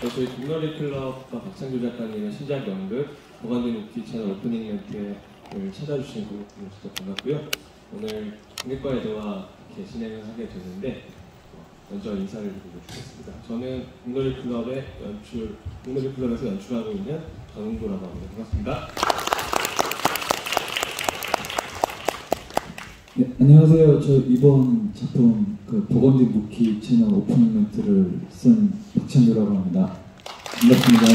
저희 국놀이 클럽과 박창규 작가님의 신작 연극 보건대 웃기 채널 오프닝 멘트를 찾아주신 분 진짜 반갑고요. 오늘 관객과의 대화 이렇게 진행을 하게 됐는데 먼저 인사를 드리고 싶겠습니다. 저는 국놀이 클럽에서 연출하고 있는 전웅도라고 합니다. 반갑습니다. 네, 안녕하세요. 저 이번 작품 보건대 무키 채널 오프닝 멘트를 쓴 박창규라고 합니다. 반갑습니다.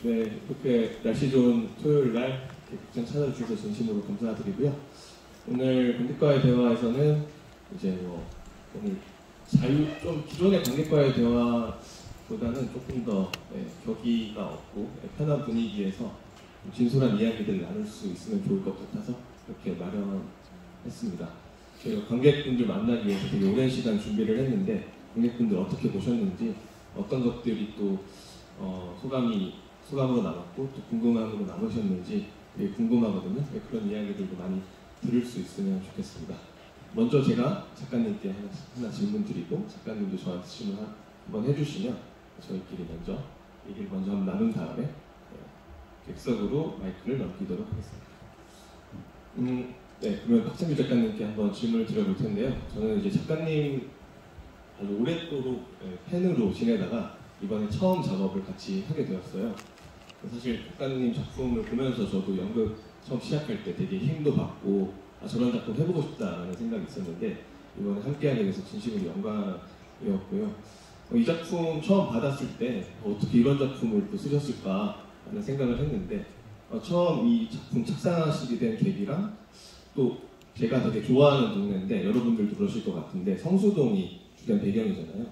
네, 이렇게 날씨 좋은 토요일 날 극장 찾아주셔서 진심으로 감사드리고요. 오늘 관객과의 대화에서는 이제 오늘 좀 기존의 관객과의 대화보다는 조금 더 격의가 없고 편한 분위기에서 진솔한 이야기들을 나눌 수 있으면 좋을 것 같아서 이렇게 마련했습니다. 저희가 관객분들 만나기 위해서 되게 오랜 시간 준비를 했는데 관객분들 어떻게 보셨는지 어떤 것들이 또 소감으로 남았고 또 궁금함으로 남으셨는지 되게 궁금하거든요. 그런 이야기들도 많이 들을 수 있으면 좋겠습니다. 먼저 제가 작가님께 하나 질문 드리고 작가님도 저한테 질문 한번 해주시면 저희끼리 얘기를 먼저 한번 나눈 다음에 객석으로 마이크를 넘기도록 하겠습니다. 네, 그러면 박창규 작가님께 한번 질문을 드려볼 텐데요. 저는 이제 작가님 아주 오랫도록 팬으로 지내다가 이번에 처음 작업을 같이 하게 되었어요. 사실 작가님 작품을 보면서 저도 연극 처음 시작할 때 되게 힘도 받고 저런 작품 해보고 싶다라는 생각이 있었는데 이번에 함께하게 돼서 진심으로 영광이었고요. 이 작품 처음 받았을 때 어떻게 이런 작품을 또 쓰셨을까 라는 생각을 했는데 처음 이 작품 착상하시게 된 계기랑 또 제가 되게 좋아하는 동네인데 여러분들도 그러실 것 같은데 성수동이 주된 배경이잖아요.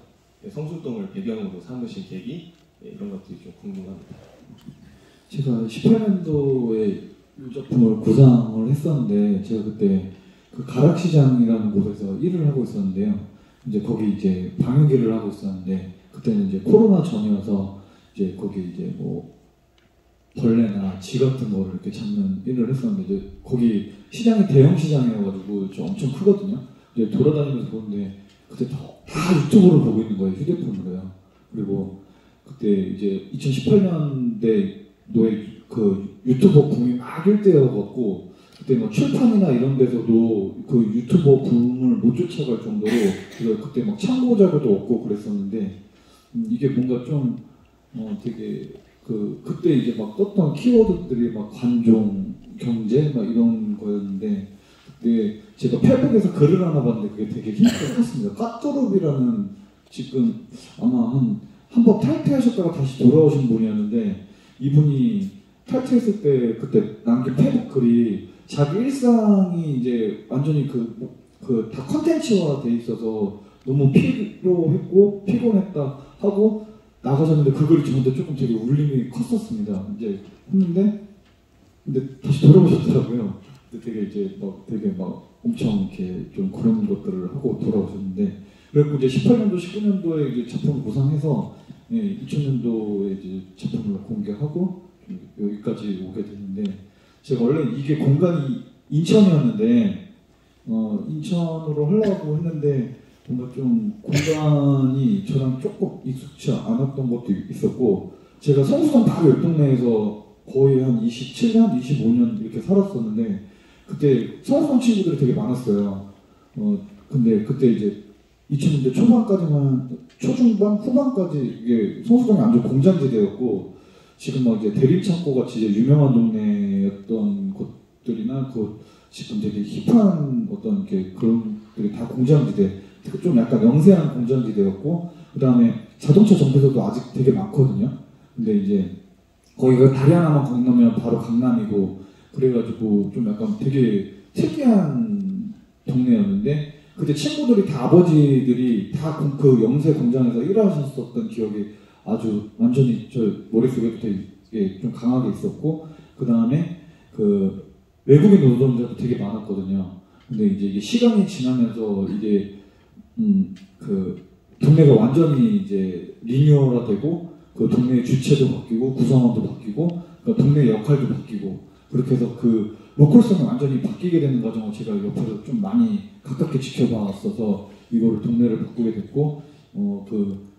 성수동을 배경으로 삼으신 계기 이런 것들이 좀 궁금합니다. 제가 18년도에 이 작품을 구상을 했었는데 제가 그때 그 가락시장이라는 곳에서 일을 하고 있었는데요. 이제 거기 이제 방역 일을 하고 있었는데 그때는 이제 코로나 전이어서 이제 거기 이제 벌레나 쥐 같은 거를 이렇게 잡는 일을 했었는데 이제 거기 시장이 대형 시장이어가지고 좀 엄청 크거든요. 이제 돌아다니면서 보는데 그때 다 유튜브를 보고 있는 거예요. 휴대폰으로요. 그리고 그때 이제 2018년도에 그 유튜버 붐이 막 일때여갖고 그때 출판이나 이런 데서도 그 유튜버 붐을 못 쫓아갈 정도로 그때 막 참고 자료도 없고 그랬었는데 이게 뭔가 좀 되게 그때 이제 막 떴던 키워드들이 막 관종, 경제 막 이런 거였는데 그때 제가 페북에서 글을 하나 봤는데 그게 되게 힘이 컸습니다. 까뚜룹이라는 지금 아마 한 번 탈퇴하셨다가 다시 돌아오신 분이었는데 이분이 탈퇴했을 때 그때 남긴 페북 글이 자기 일상이 이제 완전히 다 컨텐츠화 돼 있어서 너무 피로했고 피곤했다 하고 나가셨는데 그 글이 저한테 조금 되게 울림이 컸었습니다. 이제 했는데 근데 다시 돌아오셨더라고요. 근데 되게 엄청 이렇게 좀 그런 것들을 하고 돌아오셨는데 그리고 이제 18년도, 19년도에 이제 작품을 구상해서 2000년도에 이제 작품을 공개하고 여기까지 오게 됐는데 제가 원래 이게 공간이 인천이었는데 인천으로 하려고 했는데 뭔가 좀 공간이 저랑 조금 익숙치 않았던 것도 있었고 제가 성수동 바로 옆 동네에서 거의 한 27년, 25년 이렇게 살았었는데 그때 성수동 친구들이 되게 많았어요. 근데 그때 이제 2000년대 초중반, 후반까지 이게 성수동이 완전 공장지대였고 지금 막 이제 대림창고 같이 이제 유명한 동네였던 곳들이나 지금 되게 힙한 어떤 그런 것들이 다 공장지대, 좀 약간 영세한 공장지대였고 그 다음에 자동차 정비소도 아직 되게 많거든요. 근데 이제 거기가 다리 하나만 건너면 바로 강남이고 그래가지고 좀 약간 되게 특이한 동네였는데 그때 친구들이 다 아버지들이 다 그 영세 공장에서 일하셨었던 기억이 아주 완전히 저 머릿속에 되게 좀 강하게 있었고 그 다음에 그 외국인 노동자도 되게 많았거든요. 근데 이제 이게 시간이 지나면서 이게 그 동네가 완전히 이제 리뉴얼화되고 그 동네의 주체도 바뀌고 구성원도 바뀌고 그 동네 역할도 바뀌고 그렇게 해서 그 로컬성이 완전히 바뀌게 되는 과정을 제가 옆에서 좀 많이 가깝게 지켜봤어서 이거를 동네를 바꾸게 됐고 그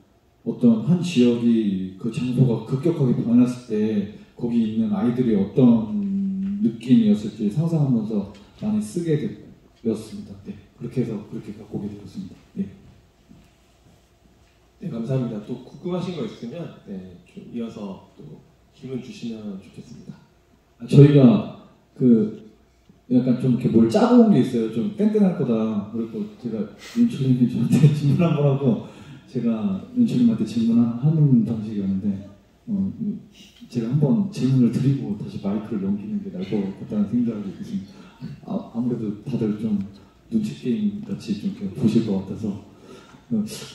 어떤 한 지역이 그 장소가 급격하게 변했을 때 거기 있는 아이들이 어떤 느낌이었을지 상상하면서 많이 쓰게 되었습니다. 네, 그렇게 해서 그렇게 갖고 오게 되었습니다. 네. 네, 감사합니다. 또 궁금하신 거 있으면 좀 이어서 또 질문 주시면 좋겠습니다. 저희가 그 약간 좀 이렇게 뭘 짜고 온 게 있어요. 좀 땡땡할 거다. 그리고 제가 윤철님이 저한테 질문 한번 하고 제가 윤철님한테 질문하는 방식이었는데 제가 한번 질문을 드리고 다시 마이크를 넘기는 게 나을 것 같다는 생각이 있습니다. 아무래도 다들 좀 눈치 게임 같이 좀 이렇게 보실 것 같아서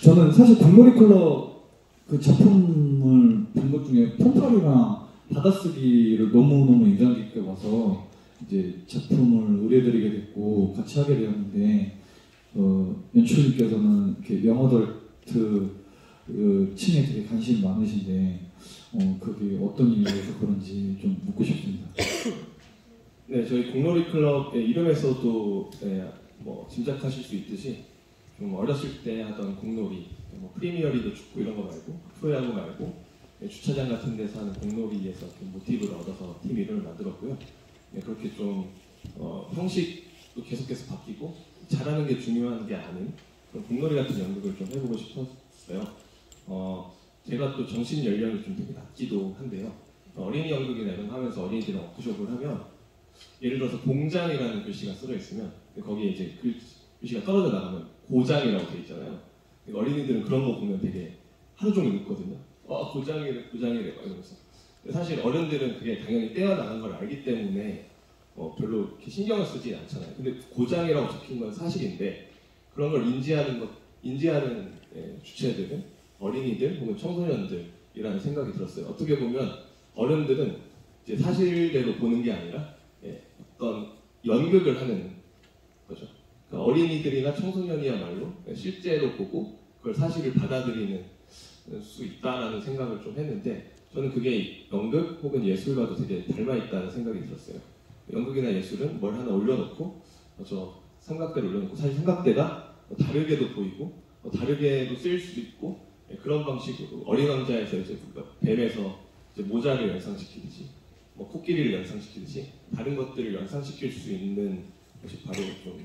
저는 사실 공놀이 클럽 그 작품을 본 것 중에 폰팔이랑 받아쓰기를 너무너무 인상 깊게 봐서 이제 작품을 의뢰드리게 됐고 같이 하게 되었는데 연출님께서는 이렇게 영어덜트 층에 되게 관심이 많으신데 그게 어떤 이유에서 그런지 좀 묻고 싶습니다. 네, 저희 공놀이 클럽의 이름에서도 뭐 짐작하실 수 있듯이 좀 어렸을 때 하던 공놀이, 뭐 프리미어리그 축구 이런 거 말고 프로야구 말고 주차장 같은 데서 하는 공놀이에서 좀 모티브를 얻어서 팀 이름을 만들었고요. 그렇게 좀 형식도 계속해서 바뀌고 잘하는 게 중요한 게 아닌 그런 공놀이 같은 연극을 좀 해보고 싶었어요. 제가 또 정신 연령이 좀 되게 낮기도 한데요. 어린이 연극이나 이런 거 하면서 어린이들이랑 워크숍을 하면 예를 들어서 공장이라는 글씨가 쓰여 있으면 거기에 이제 글씨가 떨어져 나가면 고장이라고 돼 있잖아요. 어린이들은 그런 거 보면 되게 하루 종일 웃거든요. 고장이래 이러면서. 사실 어른들은 그게 당연히 떼어나간 걸 알기 때문에 별로 이렇게 신경을 쓰지 않잖아요. 근데 고장이라고 적힌 건 사실인데 그런 걸 인지하는 주체들은 어린이들 혹은 청소년들이라는 생각이 들었어요. 어떻게 보면 어른들은 이제 사실대로 보는 게 아니라 어떤 연극을 하는 거죠. 그러니까 어린이들이나 청소년이야말로 실제로 보고 그걸 사실을 받아들이는 수 있다라는 생각을 좀 했는데 저는 그게 연극 혹은 예술과도 되게 닮아있다는 생각이 들었어요. 연극이나 예술은 뭘 하나 올려놓고 저 삼각대를 올려놓고 사실 삼각대가 다르게도 보이고 다르게도 쓰일 수 있고 그런 방식으로 어린 왕자에서 이제 뱀에서 이제 모자를 연상시키듯이 뭐 코끼리를 연상시키듯이 다른 것들을 연상시킬 수 있는 것이 바로 좀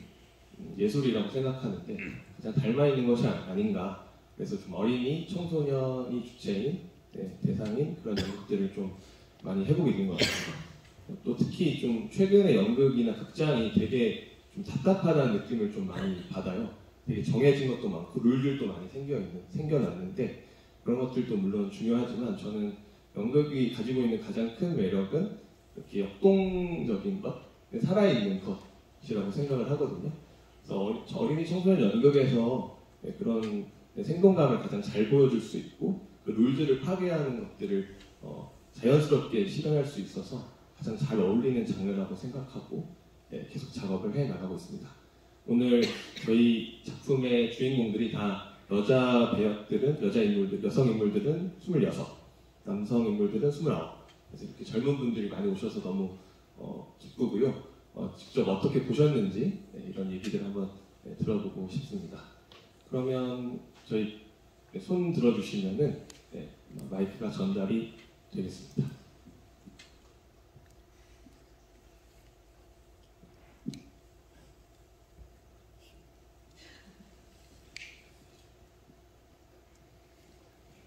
예술이라고 생각하는데 가장 닮아있는 것이 아닌가. 그래서 좀 어린이, 청소년이 주체인 대상인 그런 연극들을 좀 많이 해보게 된 것 같습니다. 또 특히 좀 최근에 연극이나 극장이 되게 좀 답답하다는 느낌을 좀 많이 받아요. 되게 정해진 것도 많고 룰들도 많이 생겨났는데 그런 것들도 물론 중요하지만 저는 연극이 가지고 있는 가장 큰 매력은 이렇게 역동적인 것, 살아있는 것이라고 생각을 하거든요. 그래서 어린이 청소년 연극에서 그런 생동감을 가장 잘 보여줄 수 있고 그 룰들을 파괴하는 것들을 자연스럽게 실현할 수 있어서 가장 잘 어울리는 장르라고 생각하고 계속 작업을 해나가고 있습니다. 오늘 저희 작품의 주인공들이 다 여자 배역들은, 여성 인물들은 26, 남성 인물들은 29. 그래서 이렇게 젊은 분들이 많이 오셔서 너무 기쁘고요. 직접 어떻게 보셨는지 이런 얘기들 한번 들어보고 싶습니다. 그러면 저희 손 들어주시면은 마이크가 전달이 되겠습니다.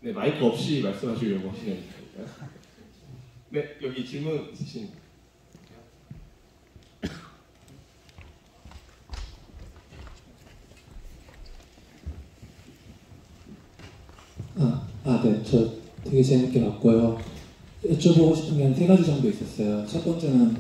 네, 마이크 없이 말씀하시려고 하시는 거니까요. 네, 여기 질문 있으신 네. 저 되게 재밌게 봤고요. 여쭤보고 싶은 게 한 3가지 정도 있었어요. 첫 번째는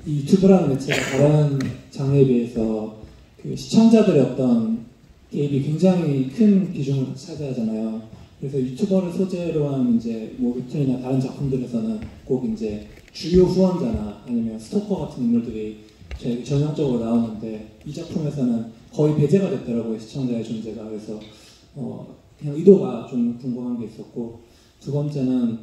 이 유튜브라는 매체가 다른 장르에 비해서 그 시청자들의 어떤 개입이 굉장히 큰 비중을 차지하잖아요. 그래서 유튜버를 소재로 한 이제 뭐 웹툰이나 다른 작품들에서는 꼭 이제 주요 후원자나 아니면 스토커 같은 인물들이 전형적으로 나오는데 이 작품에서는 거의 배제가 됐더라고요, 시청자의 존재가. 그래서 그냥 의도가 좀 궁금한 게 있었고, 두 번째는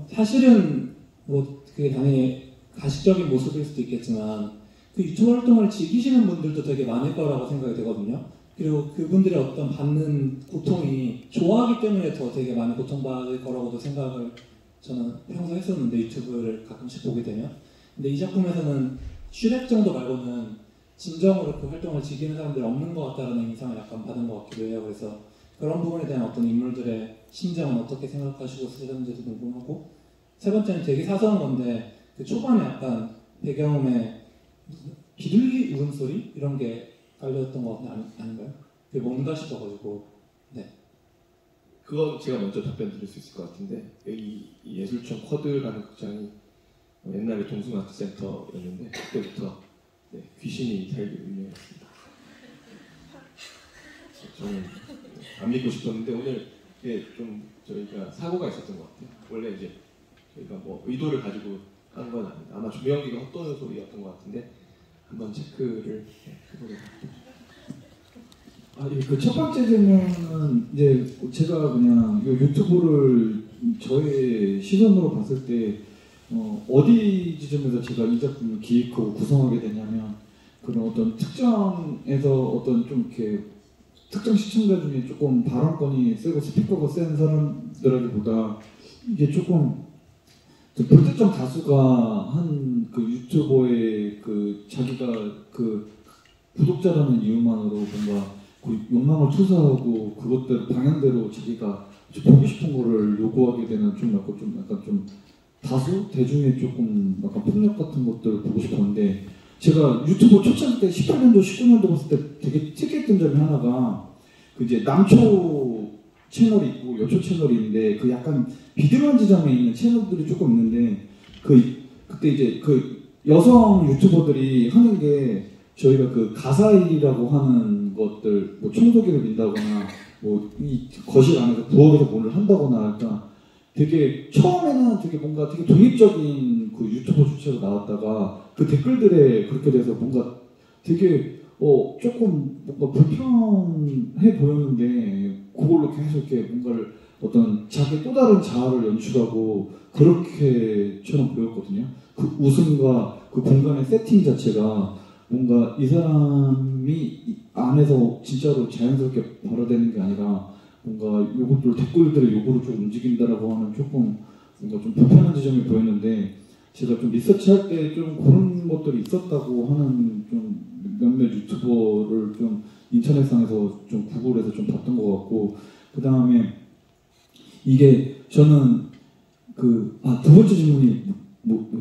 사실은 뭐 그게 당연히 가식적인 모습일 수도 있겠지만 그 유튜브 활동을 즐기시는 분들도 되게 많을 거라고 생각이 되거든요. 그리고 그분들의 어떤 받는 고통이 좋아하기 때문에 더 되게 많이 고통받을 거라고도 생각을 저는 평소 했었는데 유튜브를 가끔씩 보게 되면. 근데 이 작품에서는 슈렉 정도 말고는 진정으로 그 활동을 즐기는 사람들이 없는 것 같다는 인상을 약간 받은 것 같기도 해요. 그래서 그런 부분에 대한 어떤 인물들의 심정은 어떻게 생각하시고 쓰셨는지도 궁금하고, 세 번째는 되게 사소한 건데 그 초반에 약간 배경음에 비둘기 울음소리 이런 게 깔려있던 것 아닌가요? 그게 뭔가 싶어가지고. 네. 그건 제가 먼저 답변 드릴 수 있을 것 같은데, 이 예술촌 쿼드라는 극장이 옛날에 동숭아트센터였는데 그때부터 귀신이 살기로 유명했습니다. 저는 안 믿고 싶었는데 오늘 이게 좀 저희가 사고가 있었던 것 같아요. 원래 이제 저희가 뭐 의도를 가지고 한 건 아닌데 아마 조명기가 헛도는 소리였던 것 같은데 한번 체크를 해보도록 아, 예, 그 첫 번째 질문은 이제 제가 그냥 이 유튜브를 저의 시선으로 봤을 때 어디 지점에서 제가 이 작품을 기획하고 구성하게 되냐면 그런 어떤 특정에서 어떤 좀 이렇게 특정 시청자 중에 조금 발언권이 세고 스피커가 센 사람들보다 이게 조금 불특정 다수가 한 그 유튜버의 그 자기가 그 구독자라는 이유만으로 뭔가 그 욕망을 투사하고 그것대로 방향대로 자기가 보고 싶은 거를 요구하게 되는 좀 약간 좀 다수 대중의 조금 약간 폭력 같은 것들을 보고 싶었는데 제가 유튜브 초창기 때 18년도 19년도 봤을 때 되게 특이했던 점이 하나가 그 이제 남초 채널이 있고 여초 채널이 있는데 그 약간 비등한 지점에 있는 채널들이 조금 있는데 그때 이제 그 여성 유튜버들이 하는 게 저희가 그 가사일이라고 하는 것들 뭐 청소기를 민다거나 뭐 이 거실 안에서 부엌에서 뭐를 한다거나 그러니까 되게 처음에는 되게 뭔가 되게 독립적인 그 유튜버 주체로 나왔다가 그 댓글들에 그렇게 돼서 뭔가 되게 조금 뭔가 불편해 보였는데 그걸로 계속 이렇게 뭔가를 어떤 자기 또 다른 자아를 연출하고 그렇게처럼 보였거든요. 그 웃음과 그 공간의 세팅 자체가 뭔가 이 사람이 안에서 진짜로 자연스럽게 발화되는 게 아니라 뭔가 요것들 댓글들의 요구로 좀 움직인다라고 하는 조금 뭔가 좀 불편한 지점이 보였는데 제가 좀 리서치할 때 좀 그런 것들이 있었다고 하는 좀 몇몇 유튜버를 좀 인터넷상에서 좀 구글에서 좀 봤던 것 같고 그 다음에 이게 저는 두 번째 질문이 뭐죠?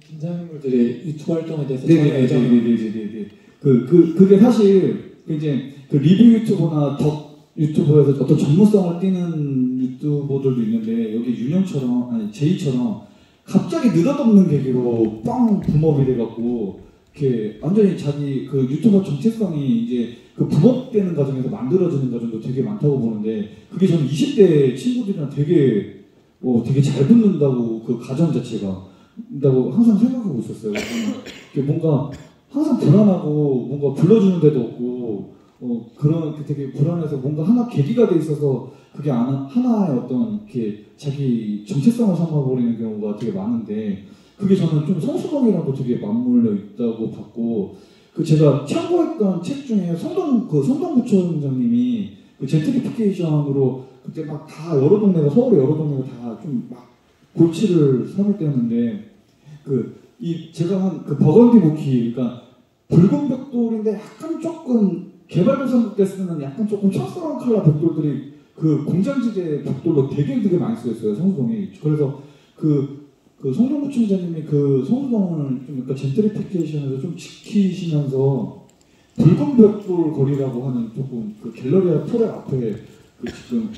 등장인물들의 유튜브 활동에 대해서 네네네네네네. 그게 사실 이제 그 리뷰 유튜버나 덕 유튜버에서 어떤 전문성을 띠는 유튜버들도 있는데 여기 윤영처럼 아니 제이처럼 갑자기 느닷없는 계기로 빵 붐업이 돼갖고 이렇게 완전히 자기 그 유튜버 정체성이 이제 그 붐업되는 과정에서 만들어지는 과정도 되게 많다고 보는데 그게 저는 20대 친구들이랑 되게 잘 붙는다고 그 가정 자체가 다고 항상 생각하고 있었어요. 뭔가 항상 불안하고 뭔가 불러주는 데도 없고 그런 되게 불안해서 뭔가 하나 계기가 돼 있어서 그게 하나의 어떤 이렇게 자기 정체성을 삼아버리는 경우가 되게 많은데 그게 저는 좀 성수동이랑도 되게 맞물려 있다고 봤고 그 제가 참고했던 책 중에 성동 부총장님이 그 젠트리피케이션으로 그때 막 다 여러 동네가 서울의 여러 동네가 다 좀 막 골치를 삼을 때였는데 제가 한 그 버건디 모키 그러니까 붉은 벽돌인데 약간 조금 개발도상국 때 쓰는 약간 조금 촌스러운 컬러 벽돌들이 그 공장지대 벽돌로 되게 많이 쓰였어요 성수동에. 그래서 그 성동 부총장님이 그 성수동을 좀 그러니까 젠트리피케이션에서 좀 지키시면서 붉은 벽돌 거리라고 하는 조금 그 갤러리아 토레 앞에 지금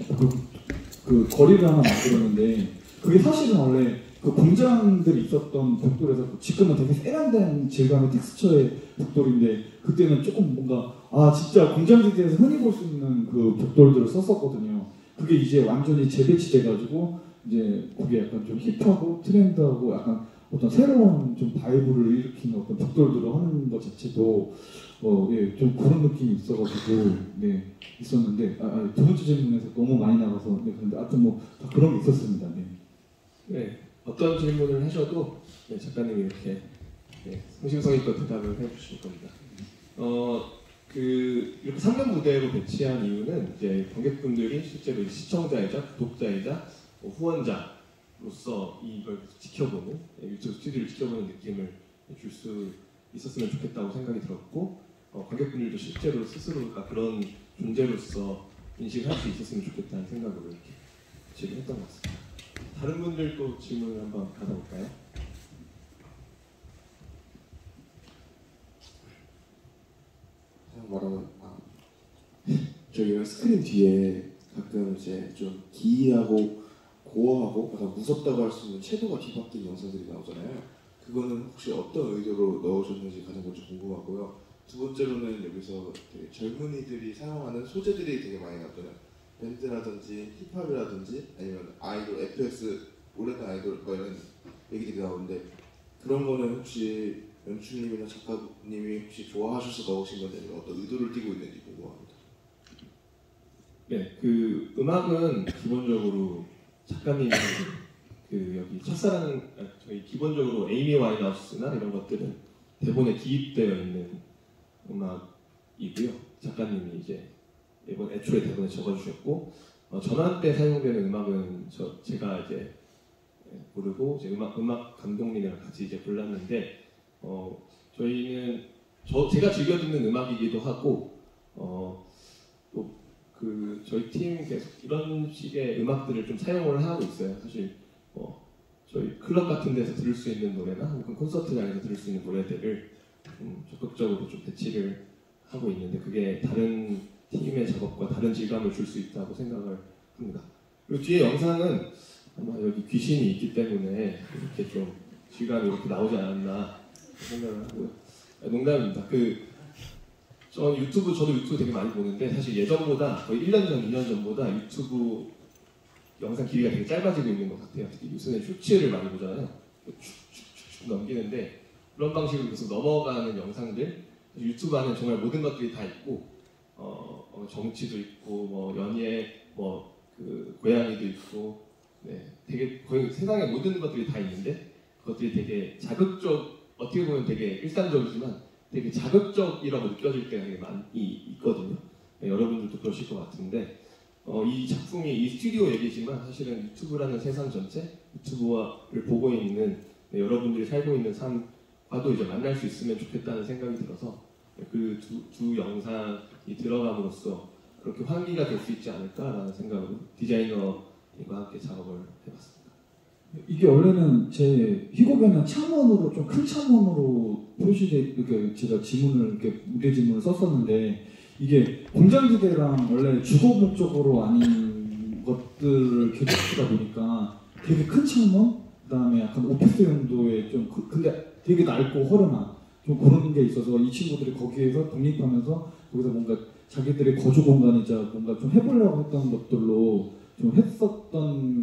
그 거리를 하나 만들었는데 그게 사실은 원래 그 공장들이 있었던 벽돌에서 지금은 되게 세련된 질감의 텍스처의 벽돌인데 그때는 조금 뭔가 진짜 공장지대에서 흔히 볼 수 있는 그 벽돌들을 썼었거든요. 그게 이제 완전히 재배치돼가지고 이제 그게 약간 좀 힙하고 트렌드하고 약간 어떤 새로운 좀 바이브를 일으키는 어떤 벽돌들을 하는 것 자체도 좀 그런 느낌이 있어가지고 있었는데 두 번째 질문에서 너무 많이 나가서 근데 하여튼 뭐 다 그런 게 있었습니다. 네, 어떤 질문을 하셔도 작가님이 이렇게 성심성의껏 대답을 해주실 겁니다. 이렇게 3면 무대로 배치한 이유는 이제 관객분들이 실제로 시청자이자 구독자이자 후원자로서 이걸 지켜보는 유튜브 스튜디오를 지켜보는 느낌을 줄 수 있었으면 좋겠다고 생각이 들었고 관객분들도 실제로 스스로가 그런 존재로서 인식할 수 있었으면 좋겠다는 생각으로 이렇게 제시를 했던 것 같습니다. 다른 분들도 질문을 한번 받아볼까요? 말하면 저기 스크린 뒤에 가끔 이제 좀 기이하고 고어하고 약간 무섭다고 할 수 있는 채도가 뒤바뀐 영상들이 나오잖아요. 그거는 혹시 어떤 의도로 넣으셨는지 가장 먼저 궁금하고요. 두 번째로는 여기서 되게 젊은이들이 사용하는 소재들이 되게 많이 나왔잖아요. 밴드라든지 힙합이라든지 아니면 아이돌, FX 오래된 아이돌 뭐 이런 얘기들이 나오는데 그런 거는 혹시 연출님이나 작가님이 혹시 좋아하셔서 넣으신 건지 아니면 어떤 의도를 띠고 있는지 궁금합니다. 네, 그 음악은 기본적으로 작가님이 여기 첫사랑 저희 기본적으로 에이미 와인하우스나 이런 것들은 대본에 기입되어 있는 음악이고요. 작가님이 이제 이번 애초에 대본에 적어주셨고 전환 때 사용되는 음악은 제가 이제 부르고 이제 음악 감독님이랑 같이 이제 골랐는데 저희는 제가 즐겨 듣는 음악이기도 하고 또 저희 팀 계속 이런 식의 음악들을 좀 사용을 하고 있어요. 사실 저희 클럽 같은 데서 들을 수 있는 노래나 혹은 콘서트장에서 들을 수 있는 노래들을 적극적으로 좀 배치를 하고 있는데 그게 다른 팀의 작업과 다른 질감을 줄 수 있다고 생각을 합니다. 그리고 뒤에 영상은 아마 여기 귀신이 있기 때문에 이렇게 좀 질감이 이렇게 나오지 않았나 생각을 하고요. 농담입니다. 저도 유튜브 되게 많이 보는데 사실 예전보다 거의 1년 전, 2년 전보다 유튜브 영상 길이가 되게 짧아지고 있는 것 같아요. 특히 요새는 쇼츠를 많이 보잖아요. 축축축축 넘기는데 그런 방식으로 계속 넘어가는 영상들 유튜브 안에 정말 모든 것들이 다 있고 정치도 있고 뭐 연예 고양이도 있고 되게 거의 세상의 모든 것들이 다 있는데 그것들이 되게 어떻게 보면 되게 일상적이지만 되게 자극적이라고 느껴질 때가 되게 많이 있거든요. 여러분들도 그러실 것 같은데 이 작품이 이 스튜디오 얘기지만 사실은 유튜브라는 세상 전체, 유튜브를 보고 있는 여러분들이 살고 있는 삶과도 이제 만날 수 있으면 좋겠다는 생각이 들어서 그 두 영상이 들어감으로써 그렇게 환기가 될 수 있지 않을까라는 생각으로 디자이너님과 함께 작업을 해봤습니다. 이게 원래는 제 희곡에는 창문으로 좀 큰 창문으로 표시돼 이렇게 제가 무대 지문을 썼었는데 이게 공장지대랑 원래 주거 목적으로 아닌 것들을 계속하다 보니까 되게 큰 창문 그다음에 약간 오피스 용도의 근데 되게 넓고 허름한 좀 그런 게 있어서 이 친구들이 거기에서 독립하면서 거기서 뭔가 자기들의 거주 공간이자 뭔가 좀 해보려고 했던 것들로 좀 했었던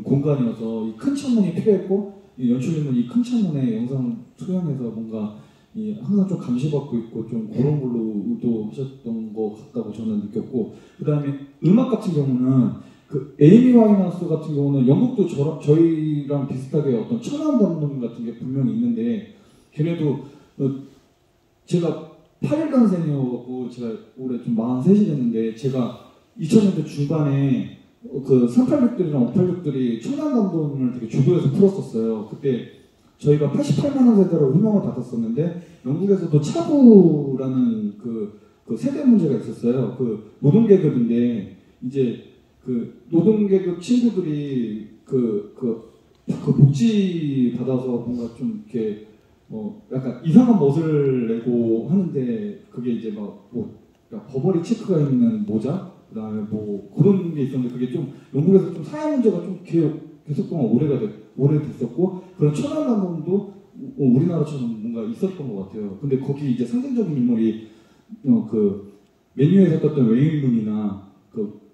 공간이어서 이 큰 창문이 필요했고 이 연출님은 이 큰 창문에 영상을 투영해서 뭔가 항상 좀 감시받고 있고 좀 그런 걸로 의도하셨던 것 같다고 저는 느꼈고 그 다음에 음악 같은 경우는 그 에이미 와인하우스 같은 경우는 영국도 저희랑 비슷하게 어떤 천안 감독 같은 게 분명히 있는데 걔네도 제가 81년생이어서 제가 올해 좀 43이 됐는데 제가 2000년대 중반에 그 386들이랑 586들이 천안 감독을 되게 주도해서 풀었었어요. 그때 저희가 88만 원 세대로 호명을 받았었는데 영국에서도 차부라는 그 세대 문제가 있었어요. 그 노동계급인데 이제 그 노동계급 친구들이 그 복지 받아서 뭔가 좀 이렇게 약간 이상한 멋을 내고 하는데 그게 이제 그러니까 버버리 체크가 있는 모자 그다음에 그런 게 있었는데 그게 좀 영국에서 좀 사회 문제가 좀 계속 동안 오래됐었고 그런 천안 감독도 우리나라처럼 뭔가 있었던 것 같아요. 근데 거기 이제 상징적인 인물이 그 메뉴에서 떴던 웨인룬이나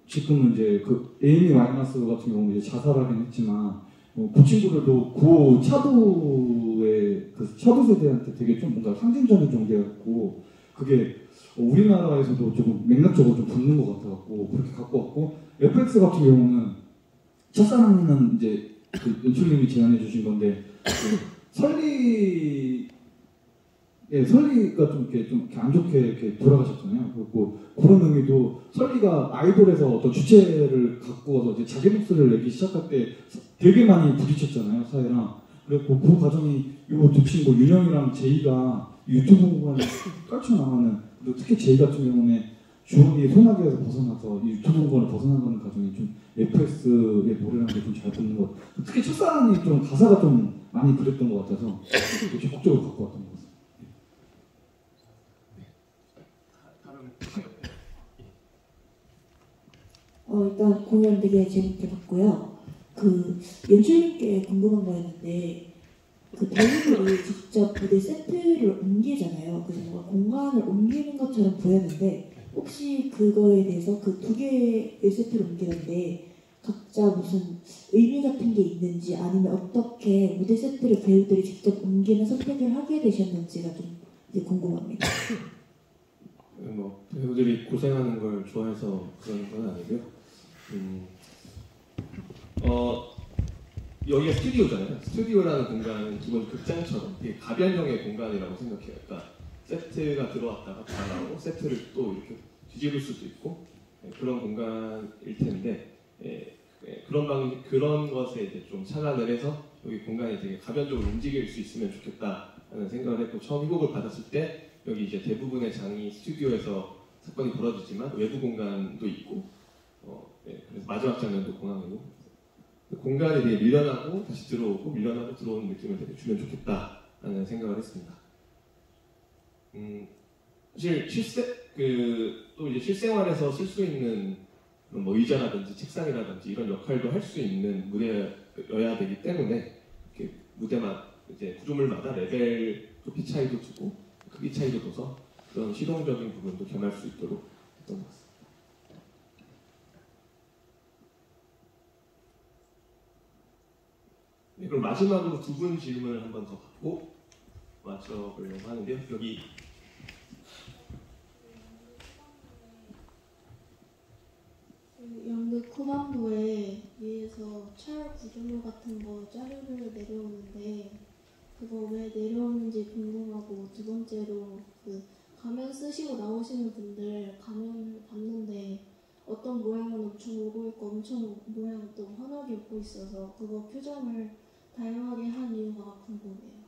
지금은 이제 그 에이미 와인하우스 같은 경우는 이제 자살하긴 했지만 그 친구들도 그 차부의 차부 세대한테 되게 좀 뭔가 상징적인 존재였고 그게 우리나라에서도 조금 맥락적으로 좀 붙는 것 같아갖고 그렇게 갖고 왔고 FX 같은 경우는 첫사랑은 이제 그 연출님이 제안해 주신 건데 설리 예, 설리가 좀 이렇게 안 좋게 이렇게 돌아가셨잖아요. 그리고 그런 의미도 설리가 아이돌에서 어떤 주체를 갖고 와서 이제 자기 목소리를 내기 시작할 때 되게 많이 부딪혔잖아요, 사회랑. 그리고 그 과정이 이두 친구 윤영이랑 제이가 유튜브 공간에 떨쳐나가는, 그리고 특히 제이 같은 경우는 주원이 소나기에서 벗어나서 이 유튜브 공간을 벗어나가는 과정이 좀 FS의 노래랑 좀 잘 붙는 것 같아요. 특히 첫사랑이 좀 가사가 좀 많이 그랬던 것 같아서 적극적으로 갖고 왔던 것 같아요. 일단 공연 되게 재밌게 봤고요. 그 연출님께 궁금한 거였는데 그 배우들이 직접 무대 세트를 옮기잖아요. 그래서 뭔가 공간을 옮기는 것처럼 보였는데 혹시 그거에 대해서 그 두 개의 세트를 옮기는데 각자 무슨 의미 같은 게 있는지 아니면 어떻게 무대 세트를 배우들이 직접 옮기는 선택을 하게 되셨는지가 좀 이제 궁금합니다. 뭐 배우들이 고생하는 걸 좋아해서 그러는 건 아니고요. 여기가 스튜디오잖아요. 스튜디오라는 공간은 기본 극장처럼 되게 가변형의 공간이라고 생각해요. 그러니까 세트가 들어왔다가 나가고 세트를 또 이렇게 뒤집을 수도 있고 그런 공간일 텐데 그런 것에 이제 좀 착안을 해서 여기 공간이 되게 가변적으로 움직일 수 있으면 좋겠다라는 생각을 했고 처음 희곡을 받았을 때 여기 이제 대부분의 장이 스튜디오에서 사건이 벌어지지만 외부 공간도 있고 그래서 마지막 장면도 공항이고 공간이 되게 밀려나고 다시 들어오고 밀려나고 들어오는 느낌을 되게 주면 좋겠다라는 생각을 했습니다. 사실 또 이제 실생활에서 쓸 수 있는 뭐 의자라든지 책상이라든지 이런 역할도 할 수 있는 무대여야 되기 때문에 이렇게 무대마다 이제 구조물마다 레벨 높이 차이도 두고 크기 차이도 둬서 그런 실용적인 부분도 겸할 수 있도록 했던 것 같습니다. 네, 그럼 마지막으로 두 분 질문을 한 번 더 받고 맞춰보려고 하는데요. 여기 연극 후반부에 위에서 철 구조물 같은 거 자료를 내려오는데 그거 왜 내려오는지 궁금하고 두 번째로 그 가면 쓰시고 나오시는 분들 가면을 봤는데 어떤 모양은 엄청 울고 있고 엄청 모양은 또 환하게 웃고 있어서 그거 표정을 다양하게 한 이유가 궁금해요.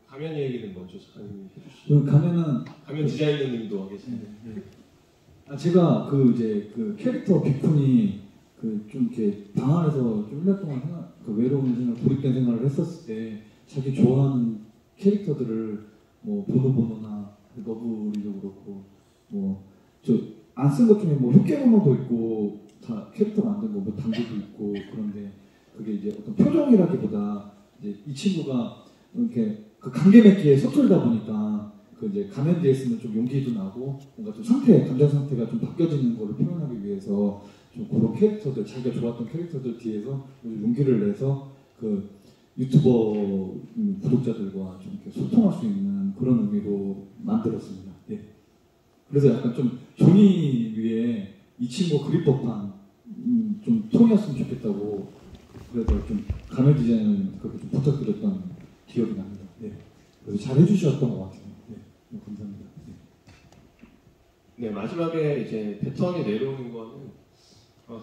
가면 얘기는 먼저 작가님이 해주시죠. 가면 디자이너님도 와 계시는데. 제가 그 캐릭터 비쿤이 좀 이렇게 방 안에서 좀 1년 동안 외로운 생각, 고립된 생활을 했었을 때 자기 좋아하는 캐릭터들을 뭐 보노보노나 너브리도 그렇고 뭐 저 안 쓴 것 중에 뭐 흑개모노도 있고 다 캐릭터 만든 거 뭐 당구도 있고 그런데 그게 이제 어떤 표정이라기보다 이제 이 친구가 이렇게 그 관계 맺기에 서툴다 보니까 그 이제 가면 뒤에 쓰면 좀 용기도 나고 뭔가 좀 감정 상태가 좀 바뀌어지는 거를 표현하기 위해서 좀 그런 캐릭터들, 자기가 좋았던 캐릭터들 뒤에서 용기를 내서 그 유튜버 구독자들과 좀 이렇게 소통할 수 있는 그런 의미로 만들었습니다. 네. 그래서 약간 좀 종이 위에 이 친구 그릴 법한 좀 톤이었으면 좋겠다고 그래서 좀 가면 디자이너님한테 그렇게 좀 부탁드렸던 기억이 납니다. 네. 그래서 잘 해주셨던 것 같아요. 네. 감사합니다. 네, 마지막에 이제 패턴이 내려오는 거는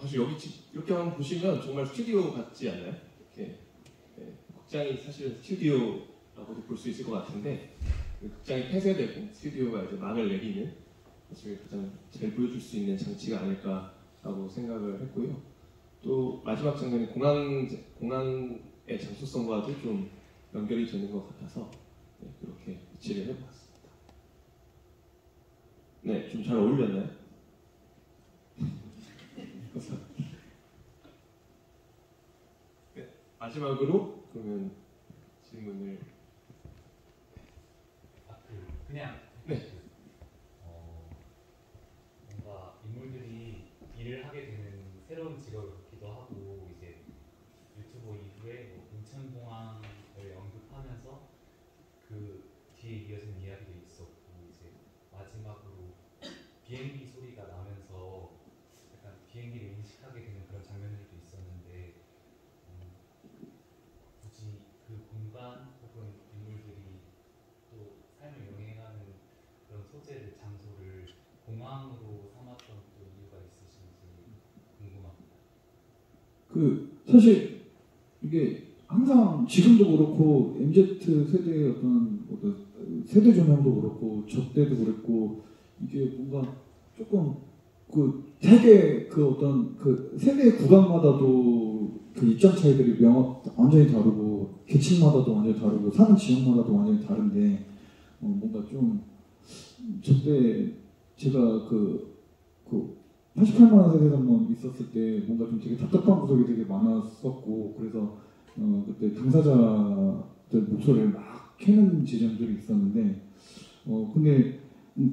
사실 여기 이렇게 한번 보시면 정말 스튜디오 같지 않나요? 이렇게 극장이 사실은 스튜디오라고도 볼 수 있을 것 같은데 극장이 폐쇄되고 스튜디오가 이제 막을 내리는 사실 가장 잘 보여줄 수 있는 장치가 아닐까라고 생각을 했고요. 또 마지막 장면이 공항의 장소성과도 좀 연결이 되는 것 같아서 그렇게 배치를 해보았습니다. 네, 좀 잘 어울렸나요? 네, 마지막으로 그러면 질문을 그냥 네. 뭔가 인물들이 일을 하게 되는 새로운 직업이기도 하고 이제 유튜버 이후에 뭐 인천공항을 언급하면서 그 뒤에 이어진 이야기도 있었고 이제 마지막으로 비행기 소리가 나면서 약간 비행기를 인식하게 되는 그런 장면들도 있었는데 굳이 그 공간 혹은 인물들이 또 호텔 장소를 공항으로 삼았던 또 이유가 있으신지 궁금합니다. 사실 이게 항상 지금도 그렇고 MZ 세대의 어떤 세대 조명도 그렇고 저 때도 그랬고 이게 뭔가 조금 되게 어떤 세대 구간마다도 입장 차이들이 완전히 다르고 계층마다도 완전히 다르고 사는 지역마다도 완전히 다른데 뭔가 좀 저때 제가 88만 원 세대 한번 있었을 때 뭔가 좀 되게 답답한 구석이 되게 많았었고 그래서 그때 당사자들 목소리를 막 캐는 지점들이 있었는데 근데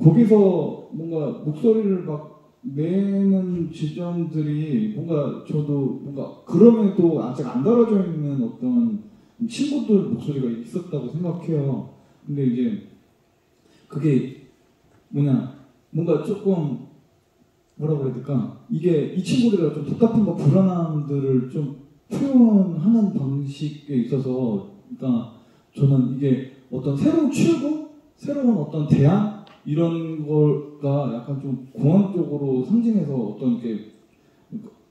거기서 뭔가 목소리를 막 내는 지점들이 뭔가 저도 뭔가 그럼에도 아직 안 달아져 있는 어떤 친구들 목소리가 있었다고 생각해요. 근데 이제 그게 뭔가 조금 뭐라고 그래야 될까? 이게 이 친구들이 좀 답답함과 불안함들을 좀 표현하는 방식에 있어서, 그러니까 저는 이게 어떤 새로운 출구, 새로운 어떤 대안 이런 거가 약간 좀 공항적으로 상징해서 어떤 게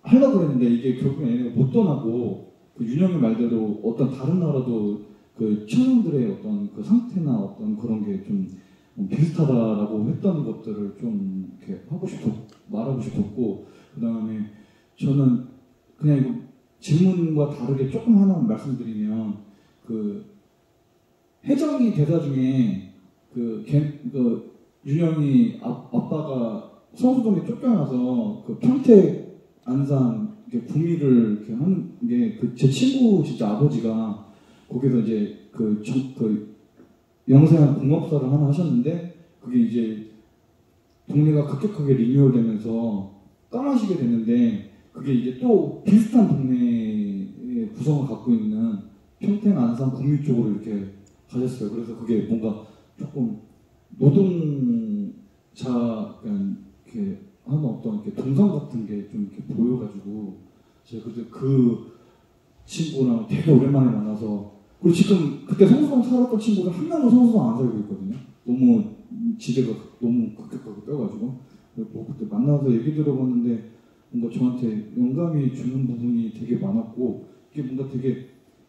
하려고 그랬는데 이게 결국엔 얘네가 못 떠나고 윤영이 말대로 어떤 다른 나라도 청년들의 어떤 상태나 어떤 그런 게 좀 비슷하다라고 했던 것들을 좀 이렇게 말하고 싶었고, 그 다음에 저는 그냥 이거 질문과 다르게 조금 하나 말씀드리면 혜정이 대사 중에 윤영이 아빠가 성수동에 쫓겨나서 평택 안산 구미를 이렇게 하는 게 제 친구 진짜 아버지가 거기서 이제 영세한 공업사를 하나 하셨는데 그게 이제 동네가 급격하게 리뉴얼되면서 떠나시게 됐는데 그게 이제 또 비슷한 동네의 구성을 갖고 있는 평택 안산 구미 쪽으로 이렇게 가셨어요. 그래서 그게 뭔가 조금 노동자 이렇게 하는 어떤 이렇게 동상 같은 게 좀 이렇게 보여가지고 제가 그 친구랑 되게 오랜만에 만나서, 그리고 지금 그때 성수동 살았던 친구가 한 명도 성수동 안 살고 있거든요. 너무 지대가 너무 급격하게 빼가지고 그때 만나서 얘기 들어봤는데 뭔가 저한테 영감이 주는 부분이 되게 많았고, 이게 뭔가 되게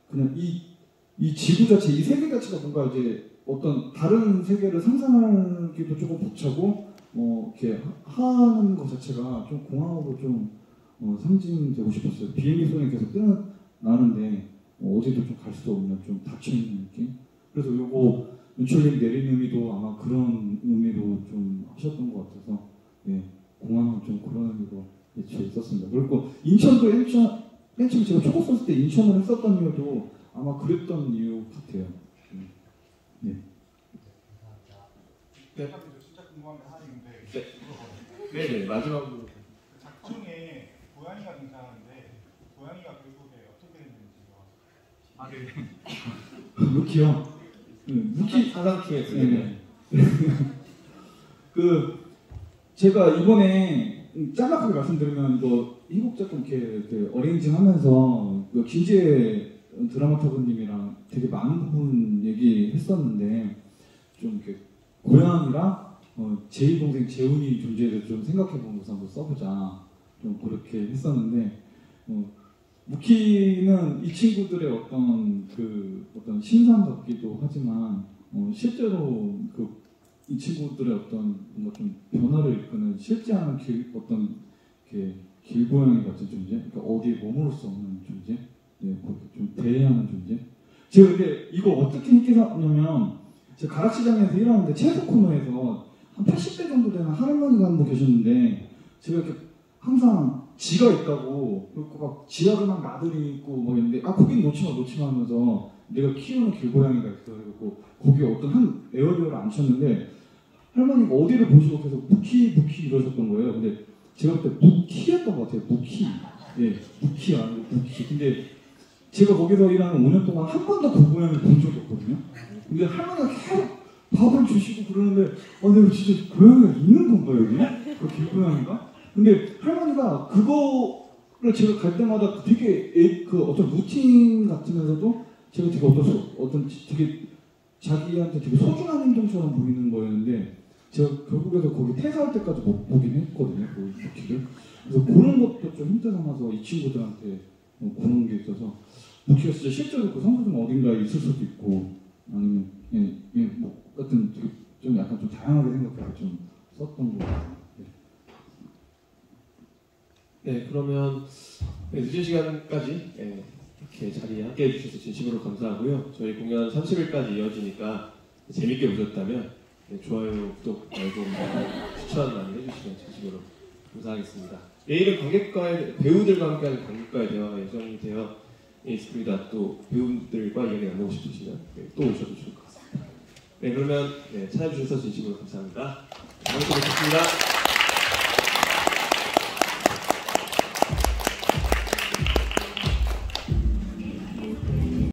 그냥 이 지구 자체, 이 세계 자체가 뭔가 이제 어떤 다른 세계를 상상하기도 조금 벅차고 이렇게 하는 것 자체가 좀 공항으로 좀 상징되고 싶었어요. 비행기 소리 계속 나는데 어디도 좀 갈 수도 없는 좀 닫혀있는 느낌. 그래서 요거 윤철님 내린 의미도 아마 그런 의미로 좀 하셨던 것 같아서 공항은 좀 그런 의미로 예초에 있었습니다. 그리고 인천도 맨 처음 제가 초고 썼을 때 인천을 했었던 이유도 아마 그랬던 이유 같아요. 네. 제가 진짜 궁금한 게 하나 있는데 네, 마지막으로 작품 중에 고양이가 등장하는데 고양이가 결국에 어떻게 됐는지가 루키요. 루키 사랑팀에 네. 제가 이번에 짤막하게 말씀드리면 이거 희곡자 좀 이렇게 어레인징하면서 김지혜 드라마터그님이랑 되게 많은 부분 얘기했었는데 좀 이렇게 고양이랑 제2 동생 재훈이 존재에 대해서 좀 생각해보는 것을 한번 써보자 좀 그렇게 했었는데 무키는 이 친구들의 어떤 신상 같기도 하지만 실제로 이 친구들의 어떤 뭔가 좀 변화를 이끄는 실제하는 어떤 길고양이 같은 존재, 그러니까 어디에 머무를 수 없는 존재, 그렇게 좀 대해하는 존재. 제가 근데 이거 어떻게 인기 샀냐면 제가 가락시장에서 일하는데 채소 코너에서 한 80대 정도 되는 할머니가 한 분 계셨는데 제가 이렇게 항상 지가 있다고 그리고 막 지하를 막 나들이 있고 뭐 있는데 거긴 놓치마 하면서 내가 키우는 길고양이가 있어. 그리고 거기에 어떤 한 에어리어를 앉혔는데 할머니가 어디를 보시고 계속 무키 이러셨던 거예요. 근데 제가 그때 무키였던 것 같아요. 무키. 무키 아니고 무키. 근데 제가 거기서 일하는 5년 동안 한 번도 그 고양이를 본 적이 없거든요. 근데 할머니가 계속 밥을 주시고 그러는데 내가 진짜 고양이가 있는 건가 여기? 그 길고양이가? 근데 할머니가 그거를 제가 갈 때마다 되게 어떤 루틴 같으면서도 제가 되게 어떤 되게 자기한테 되게 소중한 행동처럼 보이는 거였는데 제가 결국에서 거기 퇴사할 때까지 못 보긴 했거든요. 그 부키를. 그래서 그런 것도 좀 힌트 삼아서 이 친구들한테 그런 게 있어서 부키가 진짜 실제로 그 성수동 어딘가에 있을 수도 있고 아니면 뭐 같은 좀 약간 좀 다양하게 생각해서 좀 썼던 거 같아요. 네, 그러면 늦은 시간까지 이렇게 자리에 함께 해주셔서 진심으로 감사하고요. 저희 공연 30일까지 이어지니까 재밌게 보셨다면 좋아요, 구독 말고 추천 많이 해주시면 진심으로 감사하겠습니다. 내일은 관객과의 배우들과 함께하는 관객과의 대화가 예정이 되어 있습니다. 또 배우들과 이야기 나누고 싶으시면 또 오셔도 좋을 것 같습니다. 네, 그러면 찾아주셔서 진심으로 감사합니다. 다음 주에 뵙겠습니다.